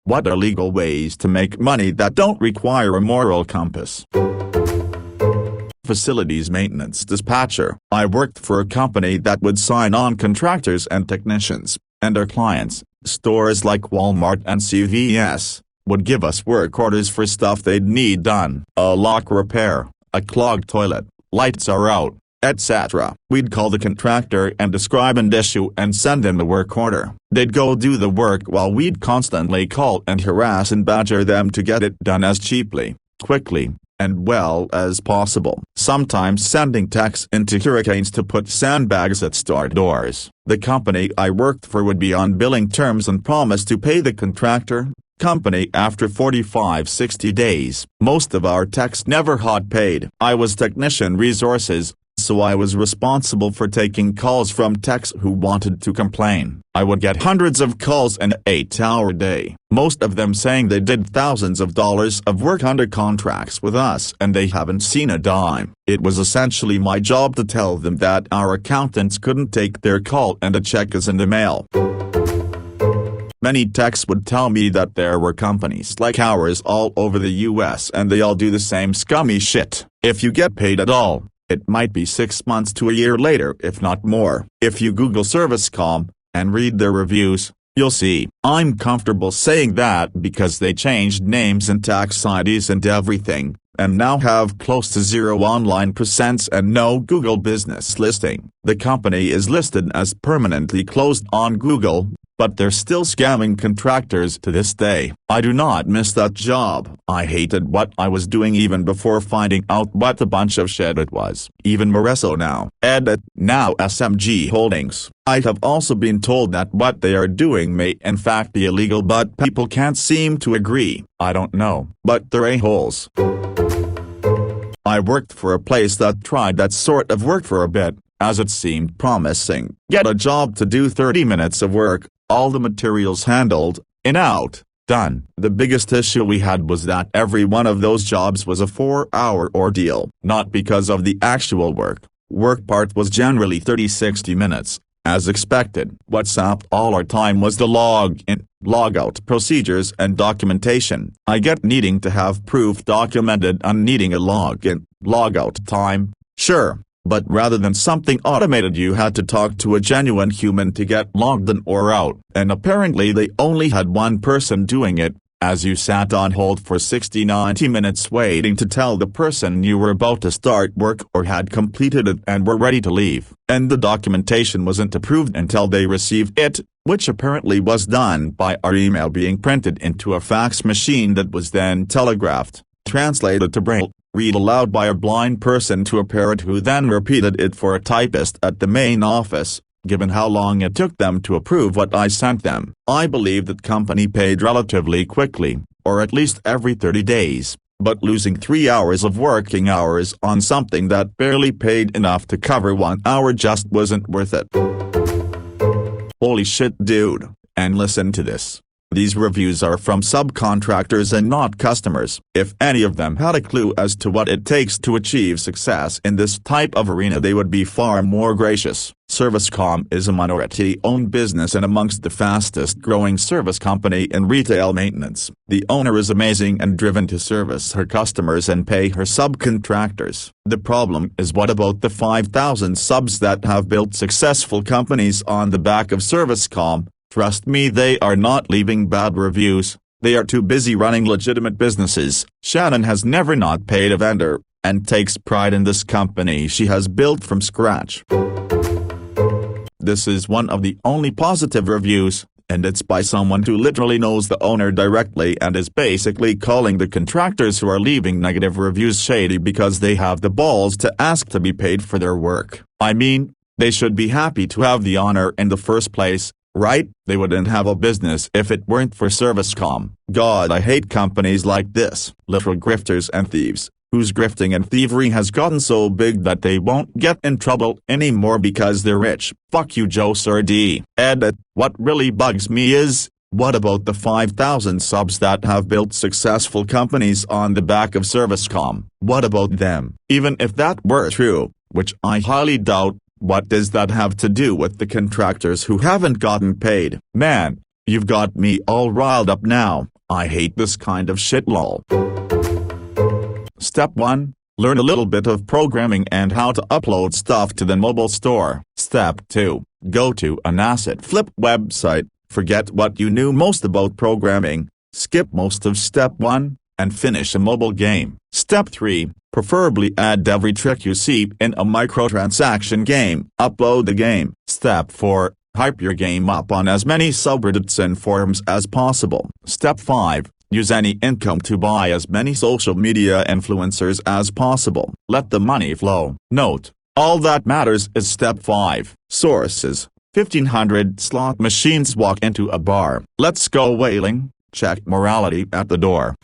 What are legal ways to make money that don't require a moral compass? Facilities maintenance dispatcher. I worked for a company that would sign on contractors and technicians, and our clients, stores like Walmart and CVS, would give us work orders for stuff they'd need done. A lock repair, a clogged toilet, lights are out, etc. We'd call the contractor and describe an issue and send them the work order. They'd go do the work while we'd constantly call and harass and badger them to get it done as cheaply, quickly, and well as possible. Sometimes sending techs into hurricanes to put sandbags at store doors. The company I worked for would be on billing terms and promise to pay the contractor company after 45-60 days. Most of our techs never got paid. I was technician resources, so I was responsible for taking calls from techs who wanted to complain. I would get hundreds of calls an 8-hour day, most of them saying they did thousands of dollars of work under contracts with us and they haven't seen a dime. It was essentially my job to tell them that our accountants couldn't take their call and a check is in the mail. Many techs would tell me that there were companies like ours all over the US and they all do the same scummy shit. If you get paid at all, it might be 6 months to a year later if not more. If you Google ServiceCom and read their reviews, you'll see. I'm comfortable saying that because they changed names and tax IDs and everything, and now have close to 0 online presence and no Google business listing. The company is listed as permanently closed on Google, but they're still scamming contractors to this day. I do not miss that job. I hated what I was doing even before finding out what a bunch of shit it was. Even more so now. Edit. Now SMG Holdings. I have also been told that what they are doing may in fact be illegal, but people can't seem to agree. I don't know, but they're a-holes. I worked for a place that tried that sort of work for a bit, as it seemed promising. Get a job to do 30 minutes of work, all the materials handled, in out, done. The biggest issue we had was that every one of those jobs was a 4-hour ordeal. Not because of the actual work. Work part was generally 30-60 minutes, as expected. What sapped all our time was the log-in, log-out procedures and documentation. I get needing to have proof documented and needing a log-in, log-out time, sure. But rather than something automated you had to talk to a genuine human to get logged in or out. And apparently they only had one person doing it, as you sat on hold for 60-90 minutes waiting to tell the person you were about to start work or had completed it and were ready to leave. And the documentation wasn't approved until they received it, which apparently was done by our email being printed into a fax machine that was then telegraphed, translated to Braille, read aloud by a blind person to a parrot who then repeated it for a typist at the main office. Given how long it took them to approve what I sent them, I believe that company paid relatively quickly, or at least every 30 days, but losing 3 hours of working hours on something that barely paid enough to cover 1 hour just wasn't worth it. Holy shit, dude, and listen to this. These reviews are from subcontractors and not customers. If any of them had a clue as to what it takes to achieve success in this type of arena, they would be far more gracious. ServiceCom is a minority-owned business and amongst the fastest-growing service company in retail maintenance. The owner is amazing and driven to service her customers and pay her subcontractors. The problem is, what about the 5,000 subs that have built successful companies on the back of ServiceCom? Trust me, they are not leaving bad reviews. They are too busy running legitimate businesses. Shannon has never not paid a vendor, and takes pride in this company she has built from scratch. This is one of the only positive reviews, and it's by someone who literally knows the owner directly and is basically calling the contractors who are leaving negative reviews shady because they have the balls to ask to be paid for their work. I mean, they should be happy to have the honor in the first place. Right? They wouldn't have a business if it weren't for ServiceCom. God, I hate companies like this. Literal grifters and thieves, whose grifting and thievery has gotten so big that they won't get in trouble anymore because they're rich. Fuck you, Joe Sirdi. Edit. What really bugs me is, what about the 5,000 subs that have built successful companies on the back of ServiceCom? What about them? Even if that were true, which I highly doubt, what does that have to do with the contractors who haven't gotten paid? Man, you've got me all riled up now. I hate this kind of shit lol. Step 1. Learn a little bit of programming and how to upload stuff to the mobile store. Step 2. Go to an asset flip website, forget what you knew most about programming, skip most of step 1, and finish a mobile game. Step 3. Preferably add every trick you see in a microtransaction game. Upload the game. Step 4. Hype your game up on as many subreddits and forums as possible. Step 5. Use any income to buy as many social media influencers as possible. Let the money flow. Note: all that matters is step 5. Sources: 1,500 slot machines walk into a bar. Let's go whaling. Check morality at the door.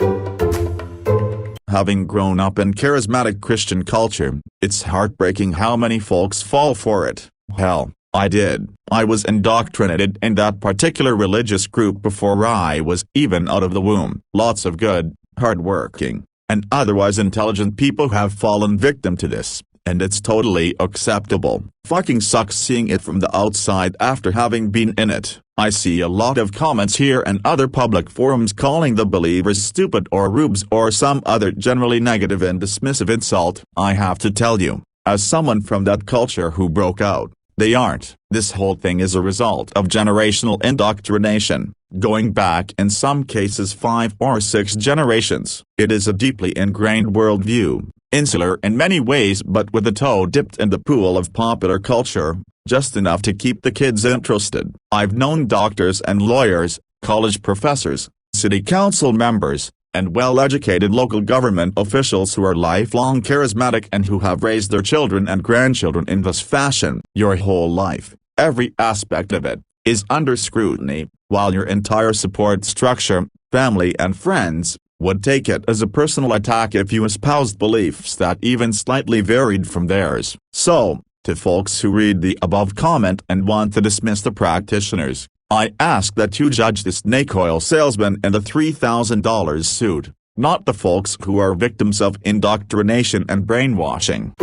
Having grown up in charismatic Christian culture, it's heartbreaking how many folks fall for it. Hell, I did. I was indoctrinated in that particular religious group before I was even out of the womb. Lots of good, hardworking, and otherwise intelligent people have fallen victim to this, and it's totally acceptable. Fucking sucks seeing it from the outside after having been in it. I see a lot of comments here and other public forums calling the believers stupid or rubes or some other generally negative and dismissive insult. I have to tell you, as someone from that culture who broke out, they aren't. This whole thing is a result of generational indoctrination, going back in some cases 5 or 6 generations. It is a deeply ingrained worldview, insular in many ways but with a toe dipped in the pool of popular culture, just enough to keep the kids interested. I've known doctors and lawyers, college professors, city council members, and well-educated local government officials who are lifelong charismatic and who have raised their children and grandchildren in this fashion. Your whole life, every aspect of it, is under scrutiny, while your entire support structure, family and friends, would take it as a personal attack if you espoused beliefs that even slightly varied from theirs. So, to folks who read the above comment and want to dismiss the practitioners, I ask that you judge the snake oil salesman in the $3,000 suit, not the folks who are victims of indoctrination and brainwashing.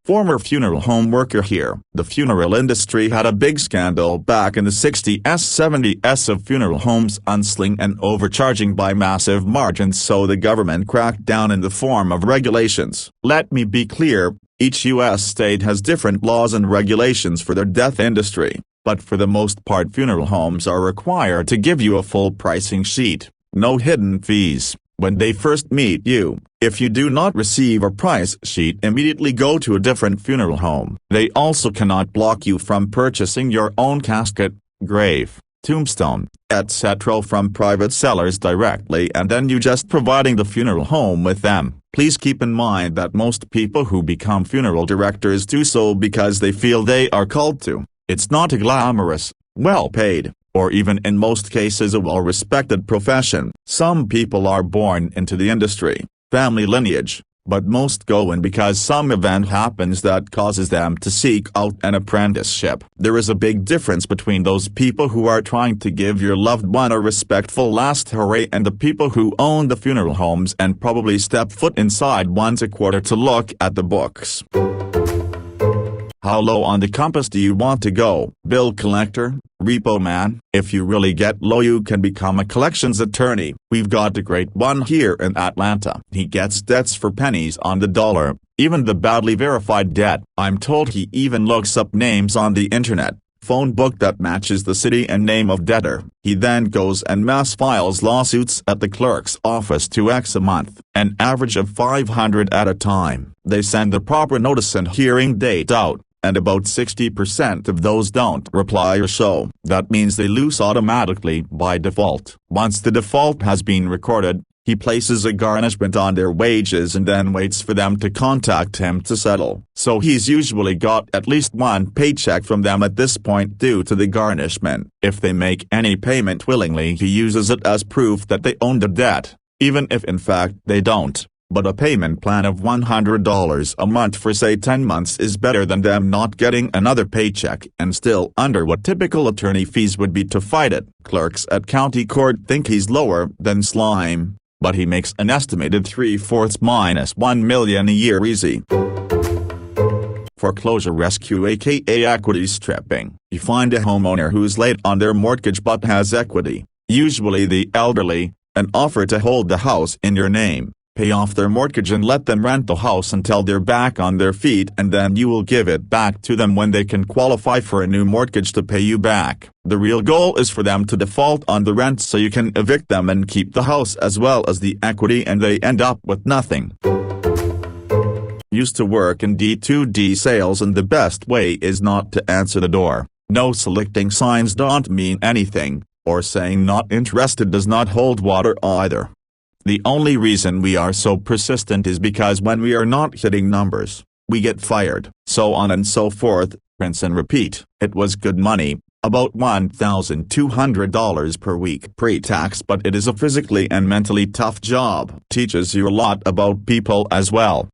Former funeral home worker here. The funeral industry had a big scandal back in the 60s 70s of funeral homes unsling and overcharging by massive margins, so the government cracked down in the form of regulations. Let me be clear, each U.S. state has different laws and regulations for their death industry, but for the most part funeral homes are required to give you a full pricing sheet, no hidden fees, when they first meet you. If you do not receive a price sheet, immediately go to a different funeral home. They also cannot block you from purchasing your own casket, grave, tombstone, etc. from private sellers directly and then you just providing the funeral home with them. Please keep in mind that most people who become funeral directors do so because they feel they are called to. It's not a glamorous, well-paid, or even in most cases a well-respected profession. Some people are born into the industry, family lineage, but most go in because some event happens that causes them to seek out an apprenticeship. There is a big difference between those people who are trying to give your loved one a respectful last hooray and the people who own the funeral homes and probably step foot inside once a quarter to look at the books. How low on the compass do you want to go? Bill collector, repo man? If you really get low you can become a collections attorney. We've got a great one here in Atlanta. He gets debts for pennies on the dollar, even the badly verified debt. I'm told he even looks up names on the internet, phone book that matches the city and name of debtor. He then goes and mass files lawsuits at the clerk's office 2x a month, an average of 500 at a time. They send the proper notice and hearing date out, and about 60% of those don't reply or so. That means they lose automatically by default. Once the default has been recorded, he places a garnishment on their wages and then waits for them to contact him to settle. So he's usually got at least one paycheck from them at this point due to the garnishment. If they make any payment willingly, he uses it as proof that they own the debt, even if in fact they don't. But a payment plan of $100 a month for say 10 months is better than them not getting another paycheck and still under what typical attorney fees would be to fight it. Clerks at county court think he's lower than slime, but he makes an estimated 3/4 minus $1 million a year easy. Foreclosure rescue aka equity stripping. You find a homeowner who's late on their mortgage but has equity. usually the elderly, and offer to hold the house in your name, pay off their mortgage and let them rent the house until they're back on their feet, and then you will give it back to them when they can qualify for a new mortgage to pay you back. The real goal is for them to default on the rent so you can evict them and keep the house as well as the equity, and they end up with nothing. Used to work in D2D sales, and the best way is not to answer the door. No selecting signs don't mean anything, or saying not interested does not hold water either. The only reason we are so persistent is because when we are not hitting numbers, we get fired, so on and so forth, rinse and repeat. It was good money, about $1,200 per week pre-tax, but it is a physically and mentally tough job. Teaches you a lot about people as well.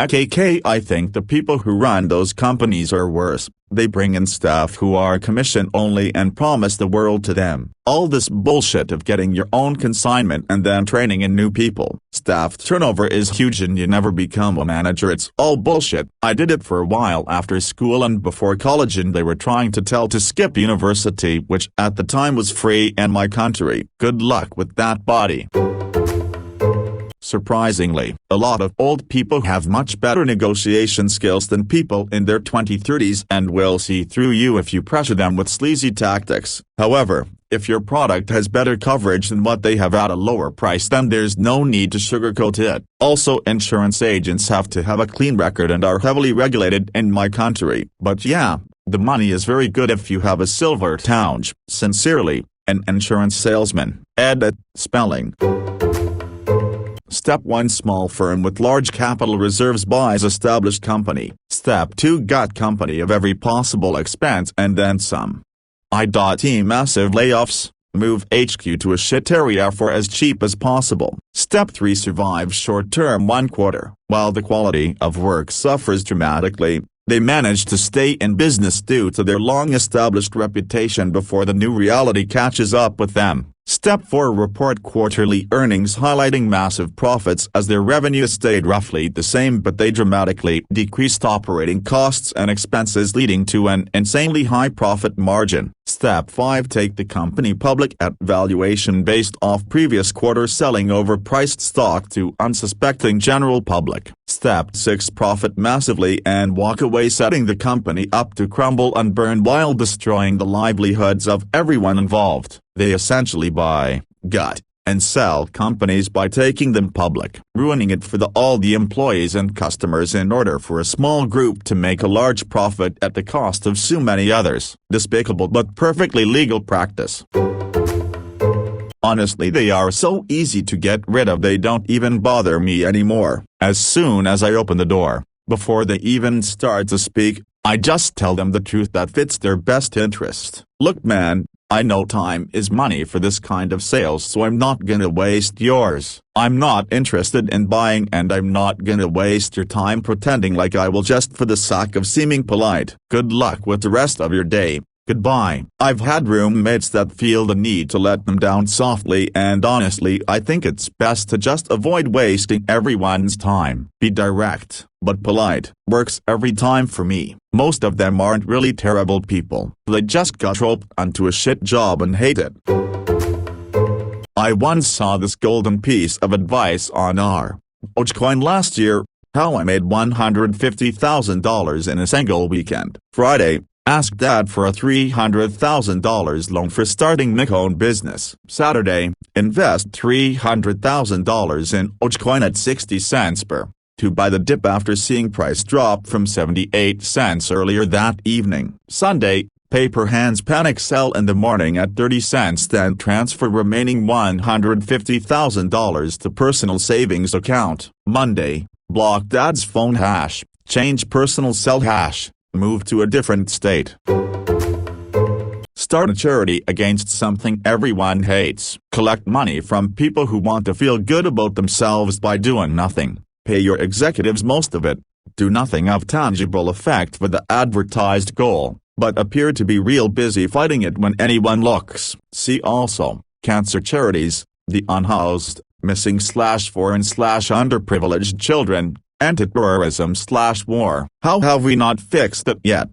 AKK, I think the people who run those companies are worse. They bring in staff who are commission only and promise the world to them. All this bullshit of getting your own consignment and then training in new people. Staff turnover is huge and you never become a manager. It's all bullshit. I did it for a while after school and before college, and they were trying to tell to skip university, which at the time was free in my country. Good luck with that body. Surprisingly, a lot of old people have much better negotiation skills than people in their 20-30s and will see through you if you pressure them with sleazy tactics. However, if your product has better coverage than what they have at a lower price, then there's no need to sugarcoat it. Also, insurance agents have to have a clean record and are heavily regulated in my country. But yeah, the money is very good if you have a silver tongue. Sincerely, an insurance salesman. Edit, spelling. Step 1. Small firm with large capital reserves buys established company. Step 2. Gut company of every possible expense and then some. I.T. Massive layoffs. Move HQ to a shit area for as cheap as possible. Step 3. Survive short-term 1 quarter. While the quality of work suffers dramatically, they manage to stay in business due to their long-established reputation before the new reality catches up with them. Step 4. Report quarterly earnings highlighting massive profits as their revenue stayed roughly the same, but they dramatically decreased operating costs and expenses, leading to an insanely high profit margin. Step 5. Take the company public at valuation based off previous quarter, selling overpriced stock to unsuspecting general public. Step 6. Profit massively and walk away, setting the company up to crumble and burn while destroying the livelihoods of everyone involved. They essentially buy, gut, and sell companies by taking them public, ruining it for all the employees and customers in order for a small group to make a large profit at the cost of so many others. Despicable but perfectly legal practice. Honestly, they are so easy to get rid of, they don't even bother me anymore. As soon as I open the door, before they even start to speak, I just tell them the truth that fits their best interest. Look man, I know time is money for this kind of sales, so I'm not gonna waste yours. I'm not interested in buying, and I'm not gonna waste your time pretending like I will just for the sake of seeming polite. Good luck with the rest of your day. Goodbye. I've had roommates that feel the need to let them down softly, and honestly I think it's best to just avoid wasting everyone's time. Be direct, but polite. Works every time for me. Most of them aren't really terrible people. They just got roped onto a shit job and hate it. I once saw this golden piece of advice on Dogecoin last year. How I made $150,000 in a single weekend. Friday. Ask Dad for a $300,000 loan for starting my own business. Saturday, invest $300,000 in Dogecoin at 60 cents per. To buy the dip after seeing price drop from 78 cents earlier that evening. Sunday, paper hands panic sell in the morning at 30 cents, then transfer remaining $150,000 to personal savings account. Monday, block Dad's phone hash, change personal cell hash. Move to a different state. Start a charity against something everyone hates. Collect money from people who want to feel good about themselves by doing nothing. Pay your executives most of it. Do nothing of tangible effect for the advertised goal, but appear to be real busy fighting it when anyone looks. See also, cancer charities, the unhoused, missing/foreign/underprivileged children, anti-terrorism/war. How have we not fixed it yet?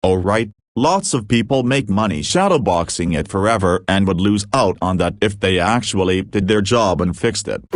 Oh right, Lots of people make money shadowboxing it forever and would lose out on that if they actually did their job and fixed it.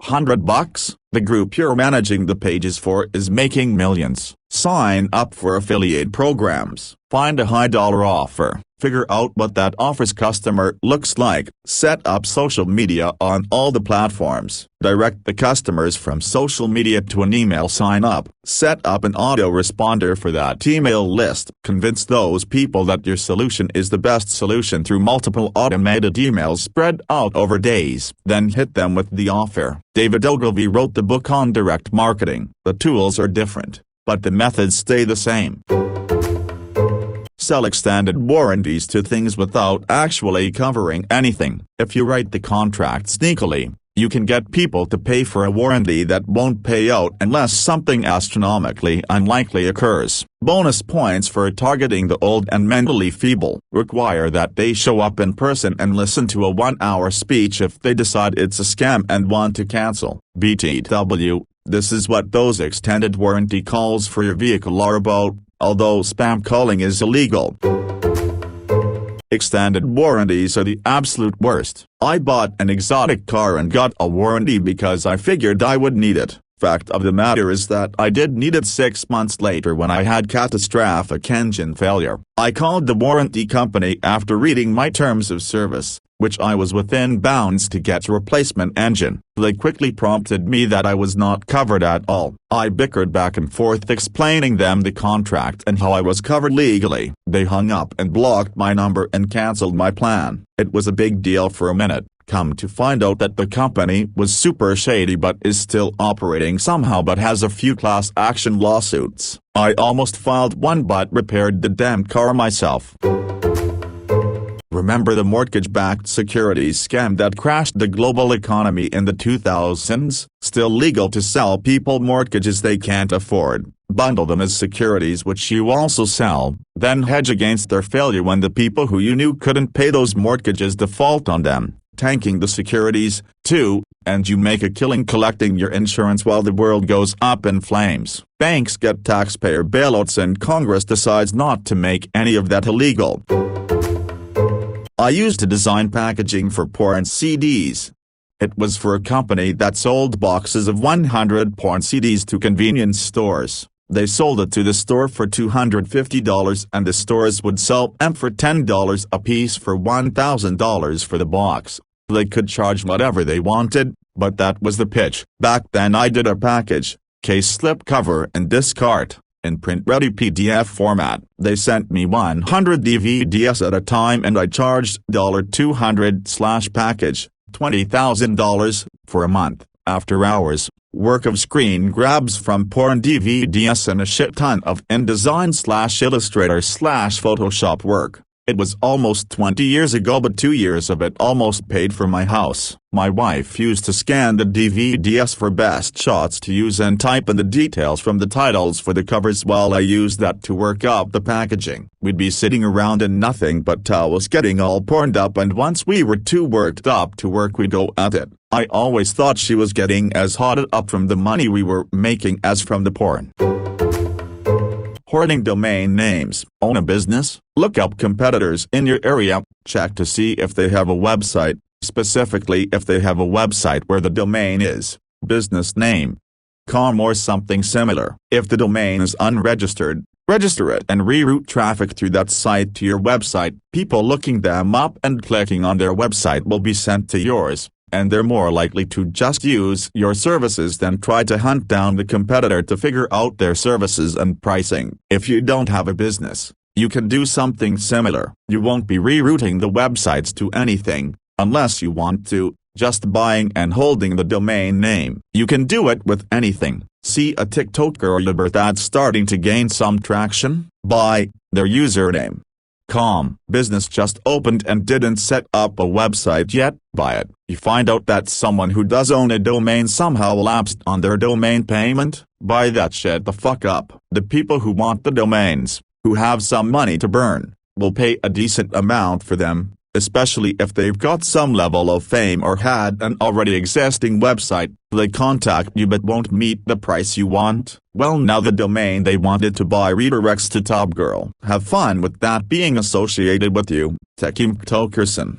$100? The group you're managing the pages for is making millions. Sign up for affiliate programs. Find a high-dollar offer. Figure out what that offer's customer looks like. Set up social media on all the platforms. Direct the customers from social media to an email sign-up. Set up an autoresponder for that email list. Convince those people that your solution is the best solution through multiple automated emails spread out over days. Then hit them with the offer. David Ogilvy wrote the book on direct marketing. The tools are different, but the methods stay the same. Sell extended warranties to things without actually covering anything. If you write the contract sneakily, you can get people to pay for a warranty that won't pay out unless something astronomically unlikely occurs. Bonus points for targeting the old and mentally feeble. Require that they show up in person and listen to a 1-hour speech if they decide it's a scam and want to cancel. BTW, this is what those extended warranty calls for your vehicle are about, although spam calling is illegal. Extended warranties are the absolute worst. I bought an exotic car and got a warranty because I figured I would need it. Fact of the matter is that I did need it 6 months later when I had catastrophic engine failure. I called the warranty company after reading my terms of service, which I was within bounds to get a replacement engine. They quickly prompted me that I was not covered at all. I bickered back and forth explaining them the contract and how I was covered legally. They hung up and blocked my number and cancelled my plan. It was a big deal for a minute. Come to find out that the company was super shady but is still operating somehow but has a few class action lawsuits. I almost filed one but repaired the damn car myself. Remember the mortgage-backed securities scam that crashed the global economy in the 2000s? Still legal to sell people mortgages they can't afford. Bundle them as securities which you also sell, then hedge against their failure when the people who you knew couldn't pay those mortgages default on them, tanking the securities, too, and you make a killing collecting your insurance while the world goes up in flames. Banks get taxpayer bailouts and Congress decides not to make any of that illegal. I used to design packaging for porn CDs. It was for a company that sold boxes of 100 porn CDs to convenience stores. They sold it to the store for $250 and the stores would sell them for $10 a piece for $1,000 for the box. They could charge whatever they wanted, but that was the pitch. Back then I did a package, case slip cover and discard, in print-ready PDF format. They sent me 100 DVDs at a time and I charged $200/package, $20,000, for a month. After hours, work of screen grabs from porn DVDs and a shit ton of InDesign/Illustrator/Photoshop work. It was almost 20 years ago but 2 years of it almost paid for my house. My wife used to scan the DVDs for best shots to use and type in the details from the titles for the covers while I used that to work up the packaging. We'd be sitting around in nothing but towels getting all porned up and once we were too worked up to work we'd go at it. I always thought she was getting as hot up from the money we were making as from the porn. Hoarding domain names. Own a business? Look up competitors in your area, check to see if they have a website, specifically if they have a website where the domain is business name .com or something similar. If the domain is unregistered, register it and reroute traffic through that site to your website. People looking them up and clicking on their website will be sent to yours, and they're more likely to just use your services than try to hunt down the competitor to figure out their services and pricing. If you don't have a business, you can do something similar. You won't be rerouting the websites to anything, unless you want to, just buying and holding the domain name. You can do it with anything. See a TikToker or YouTuber that's starting to gain some traction? Buy their username. .com. Business just opened and didn't set up a website yet? Buy it. You find out that someone who does own a domain somehow lapsed on their domain payment? Buy that shit the fuck up. The people who want the domains, who have some money to burn, will pay a decent amount for them, especially if they've got some level of fame or had an already existing website. They contact you but won't meet the price you want. Well, now the domain they wanted to buy redirects to Top Girl. Have fun with that being associated with you. Tekim Tokerson.